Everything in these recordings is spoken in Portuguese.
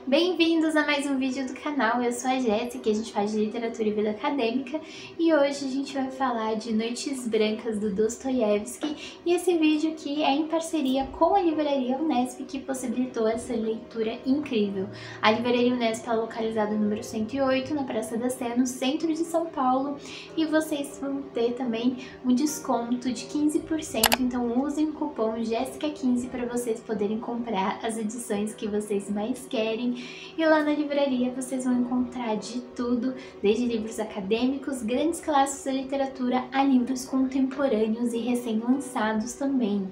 Bem-vindos a mais um vídeo do canal, eu sou a Jéssica, a gente faz de literatura e vida acadêmica e hoje a gente vai falar de Noites Brancas do Dostoiévski e esse vídeo aqui é em parceria com a Livraria Unesp que possibilitou essa leitura incrível. A Livraria Unesp está localizada no número 108, na Praça da Sé, no centro de São Paulo, e vocês vão ter também um desconto de 15%, então usem o cupom JESSICA15 para vocês poderem comprar as edições que vocês mais querem. E lá na livraria vocês vão encontrar de tudo, desde livros acadêmicos, grandes clássicos da literatura, a livros contemporâneos e recém-lançados também.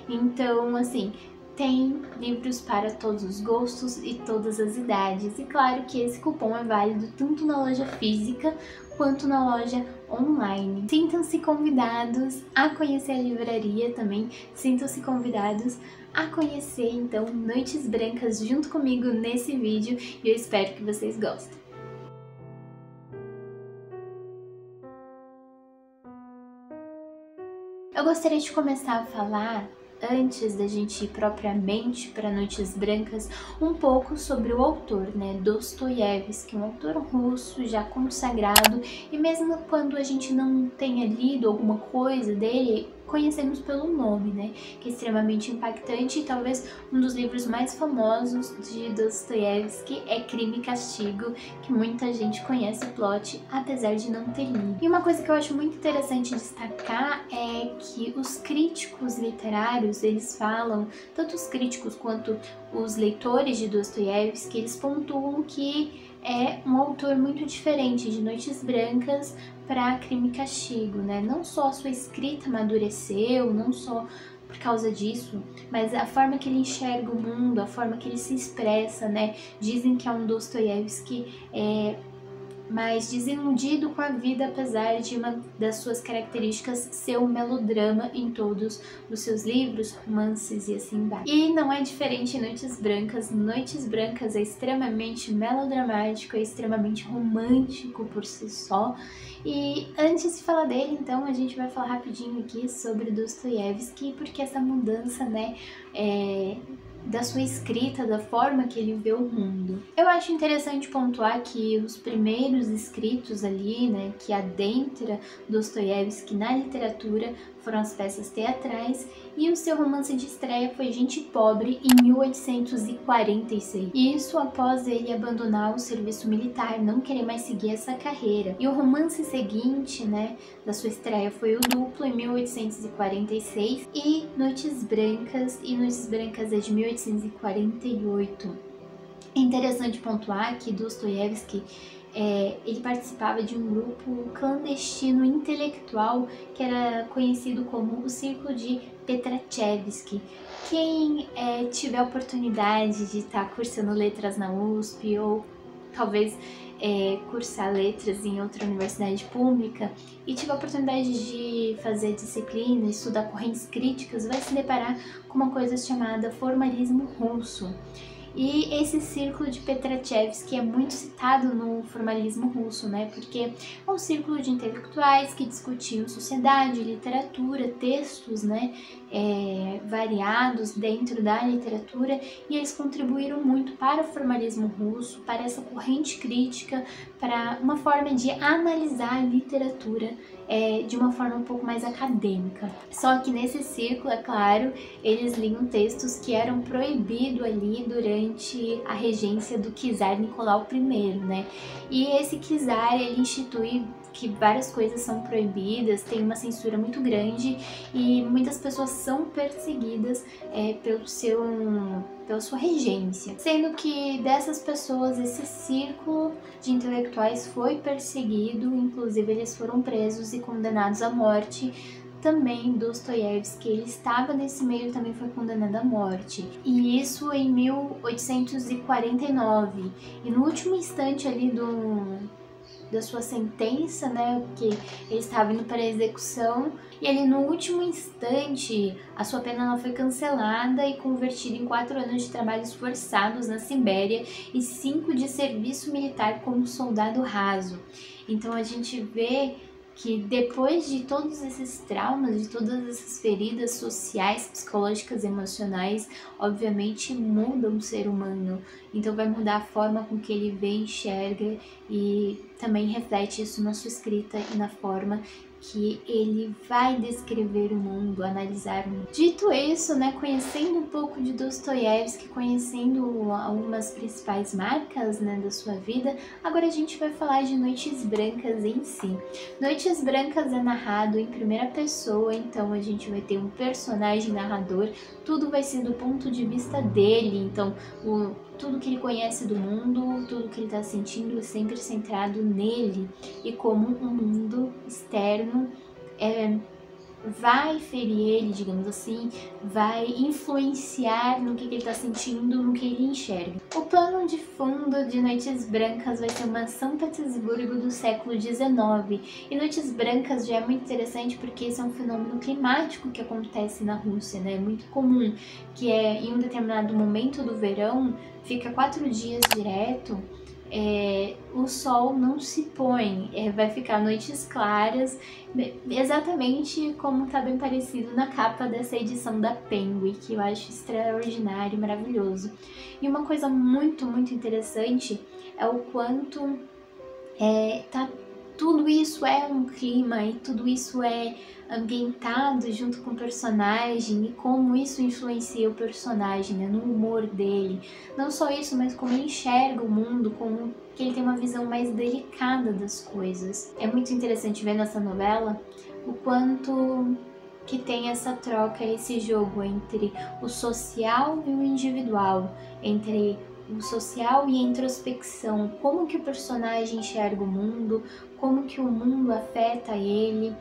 Então, assim, tem livros para todos os gostos e todas as idades. E claro que esse cupom é válido tanto na loja física quanto na loja online. Sintam-se convidados a conhecer a livraria também, sintam-se convidados a conhecer então Noites Brancas junto comigo nesse vídeo e eu espero que vocês gostem. Eu gostaria de começar a falar, antes da gente ir propriamente para Noites Brancas, um pouco sobre o autor, né, Dostoiévski, um autor russo já consagrado, e mesmo quando a gente não tenha lido alguma coisa dele, conhecemos pelo nome, né, que é extremamente impactante, e talvez um dos livros mais famosos de Dostoiévski é Crime e Castigo, que muita gente conhece o plot, apesar de não ter lido. E uma coisa que eu acho muito interessante destacar é que os críticos literários, eles falam, tanto os críticos quanto os leitores de Dostoiévski, eles pontuam que é um autor muito diferente de Noites Brancas para Crime e Castigo, né? Não só a sua escrita amadureceu, não só por causa disso, mas a forma que ele enxerga o mundo, a forma que ele se expressa, né? Dizem que é um Dostoiévski mais desiludido com a vida, apesar de uma das suas características ser um melodrama em todos os seus livros, romances e assim vai. E não é diferente em Noites Brancas. Noites Brancas é extremamente melodramático, é extremamente romântico por si só. E antes de falar dele, então, a gente vai falar rapidinho aqui sobre Dostoiévski, porque essa mudança, né, da sua escrita, da forma que ele vê o mundo. Eu acho interessante pontuar que os primeiros escritos ali, né, que adentra Dostoiévski na literatura foram as peças teatrais, e o seu romance de estreia foi Gente Pobre, em 1846. Isso após ele abandonar o serviço militar, não querer mais seguir essa carreira. E o romance seguinte, né, da sua estreia foi O Duplo, em 1846, e Noites Brancas é de 1848. É interessante pontuar que Dostoiévski ele participava de um grupo clandestino intelectual que era conhecido como o Círculo de Petrachevski. Quem tiver a oportunidade de estar cursando letras na USP ou talvez cursar letras em outra universidade pública e tiver a oportunidade de fazer disciplina, estudar correntes críticas, vai se deparar com uma coisa chamada formalismo russo. E esse círculo de Petrachevski é muito citado no formalismo russo, né? Porque é um círculo de intelectuais que discutiam sociedade, literatura, textos, né? Variados dentro da literatura, e eles contribuíram muito para o formalismo russo, para essa corrente crítica, para uma forma de analisar a literatura de uma forma um pouco mais acadêmica. Só que nesse círculo, é claro, eles liam textos que eram proibidos ali durante a regência do czar Nicolau I, né? E esse czar, ele institui que várias coisas são proibidas, tem uma censura muito grande e muitas pessoas são perseguidas pela sua regência. Sendo que dessas pessoas, esse círculo de intelectuais foi perseguido, inclusive eles foram presos e condenados à morte. Também Dostoiévski, ele estava nesse meio, também foi condenado à morte. E isso em 1849. E no último instante ali da sua sentença, né, porque ele estava indo para a execução, e ele no último instante a sua pena ela foi cancelada e convertida em 4 anos de trabalhos forçados na Sibéria e 5 de serviço militar como soldado raso. Então a gente vê que depois de todos esses traumas, de todas essas feridas sociais, psicológicas, emocionais, obviamente muda um ser humano. Então vai mudar a forma com que ele vê, enxerga e também reflete isso na sua escrita e na forma que ele vai descrever o mundo, analisar o mundo. Dito isso, né, conhecendo um pouco de Dostoiévski, conhecendo algumas principais marcas, né, da sua vida, agora a gente vai falar de Noites Brancas em si. Noites Brancas é narrado em primeira pessoa, então a gente vai ter um personagem narrador, tudo vai ser do ponto de vista dele, então tudo que ele conhece do mundo, tudo que ele está sentindo é sempre centrado nele e como o mundo externo vai ferir ele, digamos assim, vai influenciar no que ele está sentindo, no que ele enxerga. O plano de fundo de Noites Brancas vai ser uma São Petersburgo do século XIX. E Noites Brancas já é muito interessante porque esse é um fenômeno climático que acontece na Rússia, né? É muito comum, que é em um determinado momento do verão, fica 4 dias direto, o sol não se põe, vai ficar noites claras, exatamente como está bem parecido na capa dessa edição da Penguin, que eu acho extraordinário e maravilhoso. E uma coisa muito, muito interessante é o quanto tudo isso é um clima e tudo isso é ambientado junto com o personagem e como isso influencia o personagem, né, no humor dele. Não só isso, mas como ele enxerga o mundo, como que ele tem uma visão mais delicada das coisas. É muito interessante ver nessa novela o quanto que tem essa troca, esse jogo entre o social e o individual, entre o social e a introspecção, como que o personagem enxerga o mundo, como que o mundo afeta ele,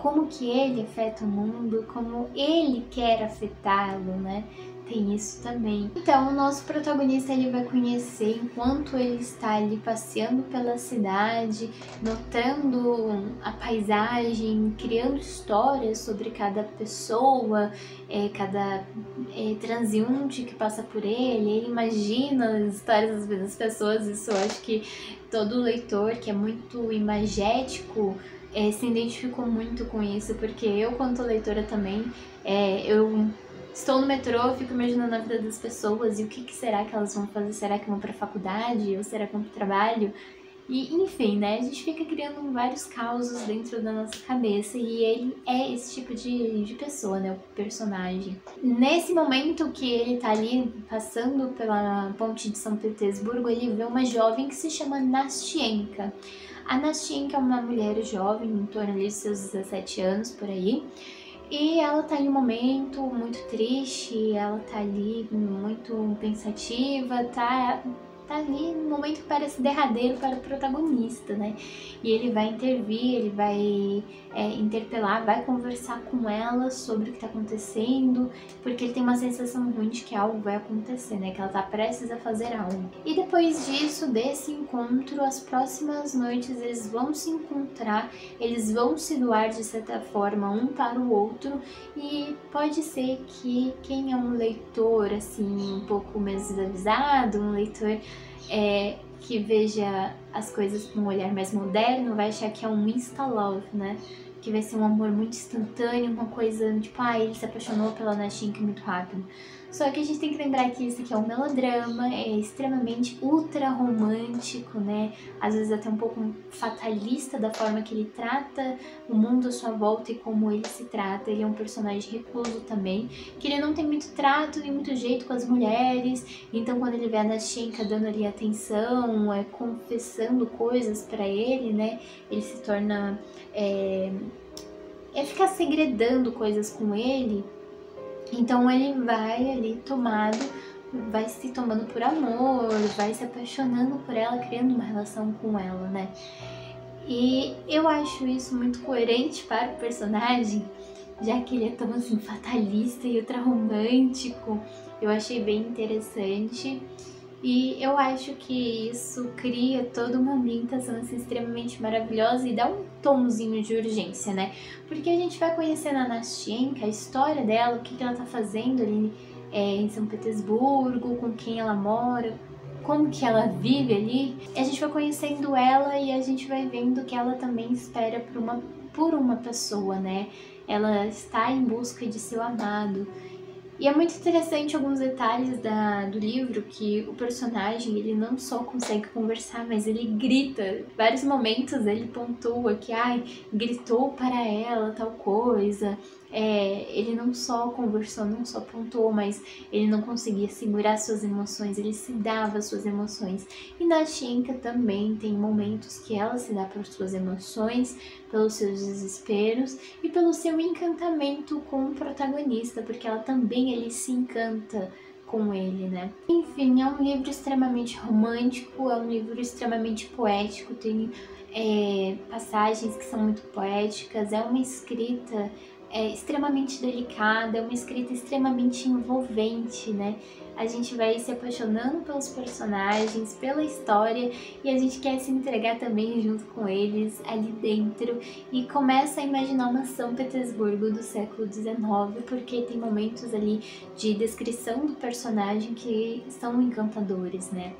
como que ele afeta o mundo, como ele quer afetá-lo, né? Tem isso também. Então, o nosso protagonista ele vai conhecer enquanto ele está ali passeando pela cidade, notando a paisagem, criando histórias sobre cada pessoa, cada transeunte que passa por ele imagina as histórias das pessoas. Isso eu acho que todo leitor que é muito imagético se identificou muito com isso, porque eu, quanto leitora também, eu estou no metrô, eu fico imaginando a vida das pessoas e o que será que elas vão fazer, será que vão para a faculdade ou será que vão para o trabalho? E enfim, né, a gente fica criando vários causos dentro da nossa cabeça e ele é esse tipo de pessoa, né, o personagem. Nesse momento que ele tá ali passando pela ponte de São Petersburgo, ele vê uma jovem que se chama Nastienka. A Nastienka é uma mulher jovem, em torno de seus 17 anos, por aí, e ela tá em um momento muito triste, ela tá ali muito pensativa, tá ali num momento que parece derradeiro para o protagonista, né? E ele vai intervir, ele vai interpelar, vai conversar com ela sobre o que tá acontecendo, porque ele tem uma sensação ruim de que algo vai acontecer, né? Que ela tá prestes a fazer algo. E depois disso, desse encontro, as próximas noites eles vão se encontrar, eles vão se doar de certa forma um para o outro, e pode ser que quem é um leitor assim um pouco menos desavisado, um leitor que veja as coisas com um olhar mais moderno, vai achar que é um insta-love, né? Que vai ser um amor muito instantâneo, uma coisa tipo, ele se apaixonou pela Nashinka muito rápido. Só que a gente tem que lembrar que isso aqui é um melodrama, é extremamente ultra romântico, né? Às vezes até um pouco fatalista da forma que ele trata o mundo à sua volta e como ele se trata. Ele é um personagem recluso também, que ele não tem muito trato nem muito jeito com as mulheres. Então quando ele vê a Nashinka dando ali atenção, confessando coisas pra ele, né? Ele se torna... ficar segredando coisas com ele. Então ele vai ali tomado, vai se tomando por amor, vai se apaixonando por ela, criando uma relação com ela, né? E eu acho isso muito coerente para o personagem, já que ele é tão assim fatalista e ultra romântico. Eu achei bem interessante. E eu acho que isso cria toda uma ambientação assim, extremamente maravilhosa e dá um tomzinho de urgência, né? Porque a gente vai conhecendo a Nastienka, a história dela, o que ela tá fazendo ali em São Petersburgo, com quem ela mora, como que ela vive ali, a gente vai conhecendo ela e a gente vai vendo que ela também espera por uma pessoa, né? Ela está em busca de seu amado. E é muito interessante alguns detalhes do livro, que o personagem, ele não só consegue conversar, mas ele grita. Em vários momentos ele pontua que, gritou para ela tal coisa. Ele não só conversou, não só pontuou, mas ele não conseguia segurar suas emoções, ele se dava suas emoções. E na Shenka também tem momentos que ela se dá por suas emoções, pelos seus desesperos e pelo seu encantamento com o protagonista, porque ela também ele se encanta com ele, né? Enfim, é um livro extremamente romântico, é um livro extremamente poético, tem passagens que são muito poéticas, é uma escrita extremamente delicada, é uma escrita extremamente envolvente, né? A gente vai se apaixonando pelos personagens, pela história, e a gente quer se entregar também junto com eles ali dentro e começa a imaginar uma São Petersburgo do século XIX, porque tem momentos ali de descrição do personagem que são encantadores, né?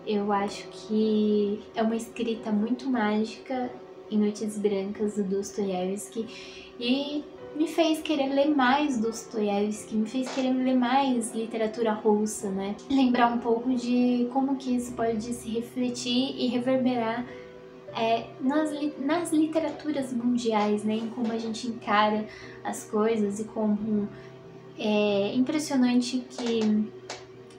Eu acho que é uma escrita muito mágica em Noites Brancas do Dostoiévski e me fez querer ler mais Dostoiévski, me fez querer ler mais literatura russa, né? Lembrar um pouco de como que isso pode se refletir e reverberar nas literaturas mundiais, né? Em como a gente encara as coisas e como é impressionante que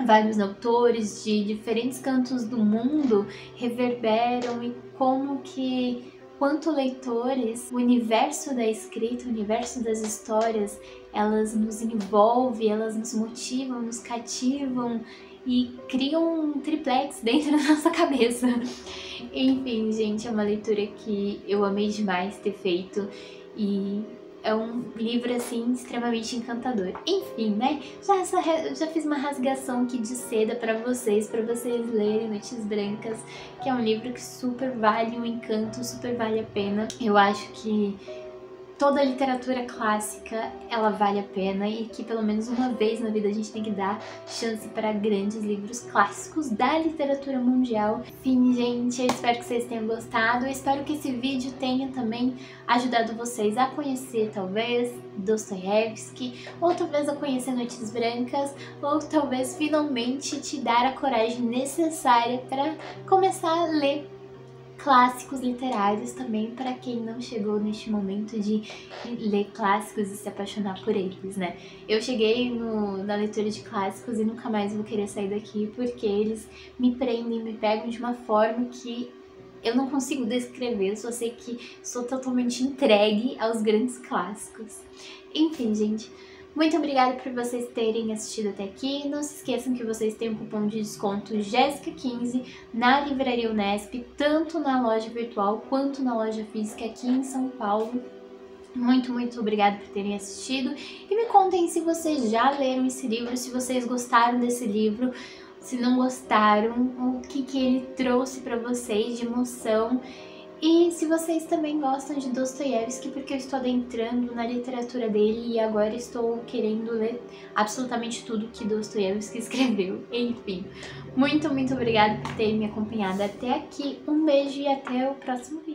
vários autores de diferentes cantos do mundo reverberam e como que, quanto leitores, o universo da escrita, o universo das histórias, elas nos envolvem, elas nos motivam, nos cativam e criam um triplex dentro da nossa cabeça. Enfim, gente, é uma leitura que eu amei demais ter feito e é um livro, assim, extremamente encantador. Enfim, né? Já fiz uma rasgação aqui de seda pra vocês lerem Noites Brancas, que é um livro que super vale um encanto, super vale a pena. Eu acho que toda a literatura clássica, ela vale a pena e que pelo menos uma vez na vida a gente tem que dar chance para grandes livros clássicos da literatura mundial. Enfim, gente, eu espero que vocês tenham gostado. Eu espero que esse vídeo tenha também ajudado vocês a conhecer, talvez, Dostoiévski, ou talvez a conhecer Noites Brancas, ou talvez finalmente te dar a coragem necessária para começar a ler clássicos literários também, para quem não chegou neste momento de ler clássicos e se apaixonar por eles, né? Eu cheguei na leitura de clássicos e nunca mais vou querer sair daqui, porque eles me prendem, me pegam de uma forma que eu não consigo descrever, eu só sei que sou totalmente entregue aos grandes clássicos. Enfim, gente, muito obrigada por vocês terem assistido até aqui. Não se esqueçam que vocês têm um cupom de desconto Jéssica15 na Livraria Unesp, tanto na loja virtual quanto na loja física aqui em São Paulo. Muito, muito obrigada por terem assistido. E me contem se vocês já leram esse livro, se vocês gostaram desse livro, se não gostaram, o que ele trouxe para vocês de emoção. E se vocês também gostam de Dostoiévski, porque eu estou adentrando na literatura dele e agora estou querendo ler absolutamente tudo que Dostoiévski escreveu. Enfim, muito, muito obrigada por terem me acompanhado até aqui. Um beijo e até o próximo vídeo.